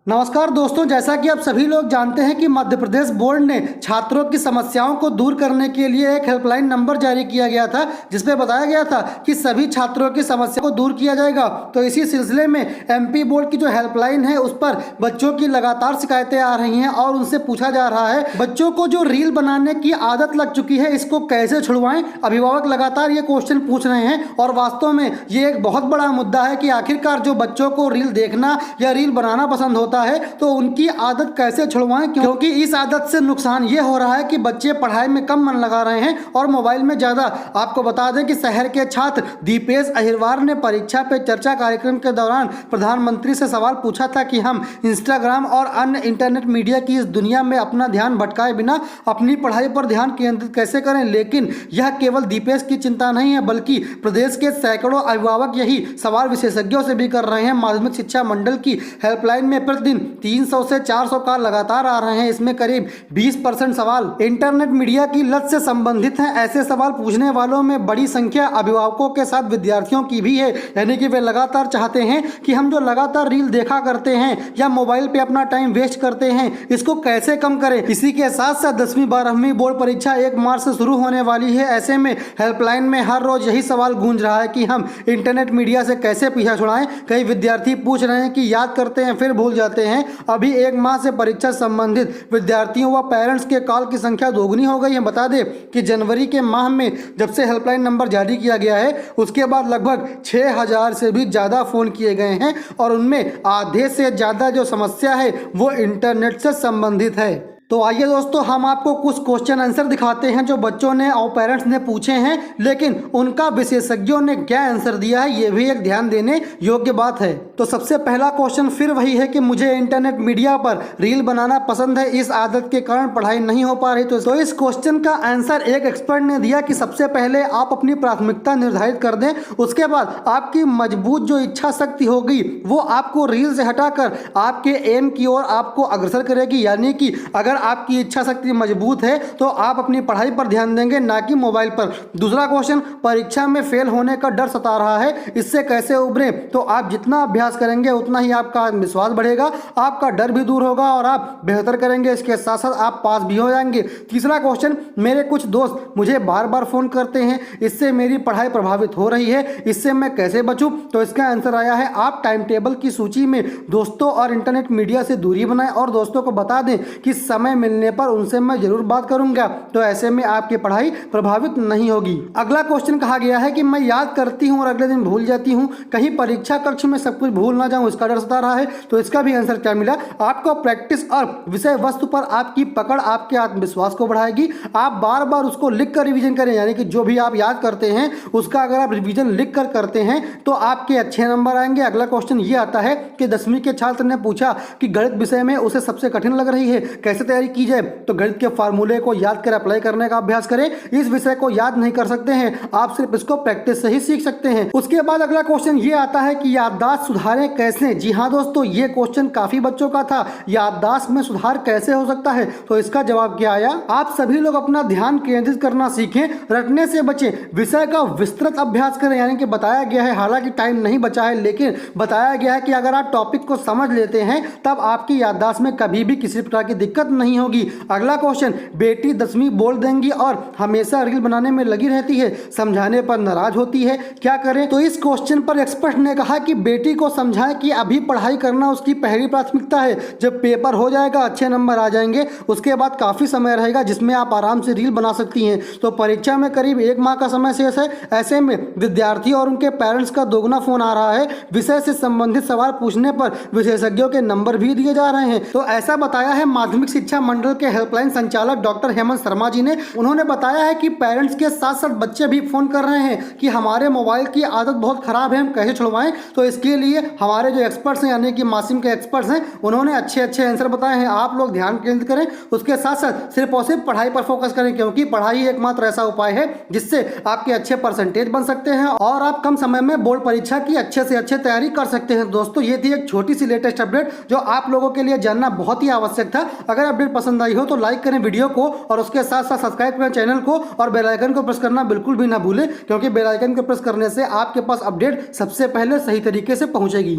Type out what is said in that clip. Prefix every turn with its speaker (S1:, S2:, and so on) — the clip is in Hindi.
S1: नमस्कार दोस्तों, जैसा कि आप सभी लोग जानते हैं कि मध्य प्रदेश बोर्ड ने छात्रों की समस्याओं को दूर करने के लिए एक हेल्पलाइन नंबर जारी किया गया था, जिसमें बताया गया था कि सभी छात्रों की समस्या को दूर किया जाएगा। तो इसी सिलसिले में एमपी बोर्ड की जो हेल्पलाइन है उस पर बच्चों की लगातार शिकायतें आ रही हैं और उनसे पूछा जा रहा है बच्चों को जो रील बनाने की आदत लग चुकी है इसको कैसे छुड़वाएं। अभिभावक लगातार ये क्वेश्चन पूछ रहे हैं और वास्तव में ये एक बहुत बड़ा मुद्दा है कि आखिरकार जो बच्चों को रील देखना या रील बनाना पसंद होता है तो उनकी आदत कैसे छुड़वाएं, क्योंकि इस आदत से नुकसान ये हो रहा है कि बच्चे पढ़ाई में कम मन लगा रहे हैं और मोबाइल में ज़्यादा। आपको बता दें कि शहर के छात्र दीपेश अहिरवार ने परीक्षा पे चर्चा कार्यक्रम के दौरान प्रधानमंत्री से सवाल पूछा था कि हम इंस्टाग्राम और अन्य इंटरनेट मीडिया की इस दुनिया में अपना ध्यान भटकाए बिना अपनी पढ़ाई पर ध्यान केंद्रित कैसे करें। लेकिन यह केवल दीपेश की चिंता नहीं है, बल्कि प्रदेश के सैकड़ों अभिभावक यही सवाल विशेषज्ञों से भी कर रहे हैं। माध्यमिक शिक्षा मंडल की हेल्पलाइन में प्रतिदिन 300 से 400 कॉल लगातार आ रहे हैं। इसमें करीब 20% सवाल इंटरनेट मीडिया की लत से संबंधित हैं। ऐसे सवाल पूछने वालों में बड़ी संख्या अभिभावकों के साथ विद्यार्थियों की भी है, यानी कि वे लगातार चाहते हैं कि हम जो लगातार रील देखा करते हैं या मोबाइल पे अपना टाइम वेस्ट करते हैं इसको कैसे कम करें। इसी के साथ साथ 10वीं 12वीं बोर्ड परीक्षा 1 मार्च से शुरू होने वाली है। ऐसे में हेल्पलाइन में हर रोज यही सवाल गूंज रहा है कि हम इंटरनेट मीडिया से कैसे पीछा छुड़ाएं। कई विद्यार्थी पूछ रहे हैं कि याद करते हैं फिर भूल जाते हैं। अभी 1 माह से परीक्षा संबंधित विद्यार्थियों व पेरेंट्स के कॉल की संख्या दोगुनी हो गई है। बता दें कि जनवरी के माह में जब से हेल्पलाइन नंबर जारी किया गया है उसके बाद लगभग 6000 से भी ज़्यादा फ़ोन किए गए हैं और उनमें आधे से ज़्यादा जो समस्या है वो इंटरनेट से संबंधित है। तो आइए दोस्तों, हम आपको कुछ क्वेश्चन आंसर दिखाते हैं जो बच्चों ने और पेरेंट्स ने पूछे हैं, लेकिन उनका विशेषज्ञों ने क्या आंसर दिया है ये भी एक ध्यान देने योग्य बात है। तो सबसे पहला क्वेश्चन फिर वही है कि मुझे इंटरनेट मीडिया पर रील बनाना पसंद है, इस आदत के कारण पढ़ाई नहीं हो पा रही। तो इस क्वेश्चन का आंसर एक एक्सपर्ट ने दिया कि सबसे पहले आप अपनी प्राथमिकता निर्धारित कर दें, उसके बाद आपकी मजबूत जो इच्छा शक्ति होगी वो आपको रील से हटाकर आपके एम की ओर आपको अग्रसर करेगी। यानी कि अगर आपकी इच्छा शक्ति मजबूत है तो आप अपनी पढ़ाई पर ध्यान देंगे, ना कि मोबाइल पर। दूसरा क्वेश्चन, परीक्षा में फेल होने का डर सता रहा है, इससे कैसे उबरें। तो आप जितना अभ्यास करेंगे उतना ही आपका आत्मविश्वास बढ़ेगा, आपका डर भी दूर होगा और आप बेहतर करेंगे, इसके साथ साथ आप पास भी हो जाएंगे। तीसरा क्वेश्चन, मेरे कुछ दोस्त मुझे बार बार फोन करते हैं, इससे मेरी पढ़ाई प्रभावित हो रही है, इससे मैं कैसे बचूं। तो इसका आंसर आया है आप टाइम टेबल की सूची में दोस्तों और इंटरनेट मीडिया से दूरी बनाएं और दोस्तों को बता दें कि समय मिलने पर उनसे मैं जरूर बात करूंगा। तो ऐसे में आपकी पढ़ाई प्रभावित नहीं होगी। अगला क्वेश्चन कहा गया है कि मैं याद करती हूं और अगले दिन भूल जाती हूं, कहीं परीक्षा कक्ष में सब कुछ भूल ना जाऊं, इसका डर सता रहा है। तो इसका भी आंसर क्या मिला, आपको प्रैक्टिस और विषय वस्तु पर आपकी पकड़ आपके आत्मविश्वास को बढ़ाएगी। आप बार बार उसको लिख कर रिविजन करें, यानी कि जो भी आप याद करते हैं उसका अगर आप रिविजन लिख कर करते हैं तो आपके अच्छे नंबर आएंगे। अगला क्वेश्चन ये आता है कि 10वीं के छात्र ने पूछा कि गणित विषय में उसे सबसे कठिन लग रही है, कैसे तैयारी की जाए। तो गणित के फार्मूले को याद कर अप्लाई करने का अभ्यास करें। इस विषय को याद नहीं कर सकते हैं, आप सिर्फ इसको प्रैक्टिस से ही सीख सकते हैं। उसके बाद अगला क्वेश्चन ये आता है कि याददाश्त सुधारें कैसे। जी हाँ दोस्तों, ये क्वेश्चन काफी बच्चों का था, याददाश्त में सुधार कैसे हो सकता है। तो इसका जवाब क्या आया, आप सभी लोग अपना ध्यान केंद्रित करना सीखें, रटने से बचें, विषय का विस्तृत अभ्यास करें। यानी कि बताया गया है, हालांकि टाइम नहीं बचा है, लेकिन बताया गया है कि अगर आप टॉपिक को समझ लेते हैं तब आपकी याददाश्त में कभी भी किसी प्रकार की दिक्कत नहीं होगी। अगला क्वेश्चन, बेटी 10वीं बोल देंगी और हमेशा रील बनाने में लगी रहती है, समझाने पर नाराज होती है, क्या करें। तो इस क्वेश्चन पर एक्सपर्ट ने कहा कि बेटी को समझाएं कि अभी पढ़ाई करना उसकी पहली प्राथमिकता है, जब पेपर हो जाएगा अच्छे नंबर आ जाएंगे, उसके बाद काफी समय रहेगा जिसमें आप आराम से रील बना सकती हैं। तो परीक्षा में करीब 1 माह का समय शेष है। ऐसे में विद्यार्थी और उनके पेरेंट्स का दोगुना फोन आ रहा है। विषय से संबंधित सवाल पूछने पर विशेषज्ञों के नंबर भी दिए जा रहे हैं। तो ऐसा बताया है माध्यमिक शिक्षा मंडल के हेल्पलाइन संचालक डॉक्टर हेमंत शर्मा जी ने। उन्होंने बताया है कि पेरेंट्स के साथ साथ बच्चे भी फोन कर रहे हैं कि हमारे मोबाइल की आदत बहुत खराब है, हम कैसे छुड़वाएं। तो इसके लिए हमारे जो एक्सपर्ट्स हैं, यानी कि मासिम के एक्सपर्ट्स हैं, उन्होंने अच्छे अच्छे आंसर बताए हैं। आप लोग ध्यान केंद्रित करें, उसके साथ साथ सिर्फ और सिर्फ पढ़ाई पर फोकस करें, क्योंकि पढ़ाई एकमात्र ऐसा उपाय है जिससे आपके अच्छे परसेंटेज बन सकते हैं और आप कम समय में बोर्ड परीक्षा की अच्छे से अच्छे तैयारी कर सकते हैं। दोस्तों, ये थी एक छोटी सी लेटेस्ट अपडेट जो आप लोगों के लिए जानना बहुत ही आवश्यक था। अगर अपडेट पसंद आई हो तो लाइक करें वीडियो को और उसके साथ साथ सब्सक्राइब करें चैनल को और बेल आइकन को प्रेस करना बिल्कुल भी ना भूलें, क्योंकि बेल आइकन को प्रेस करने से आपके पास अपडेट सबसे पहले सही तरीके से पहुंचेगी।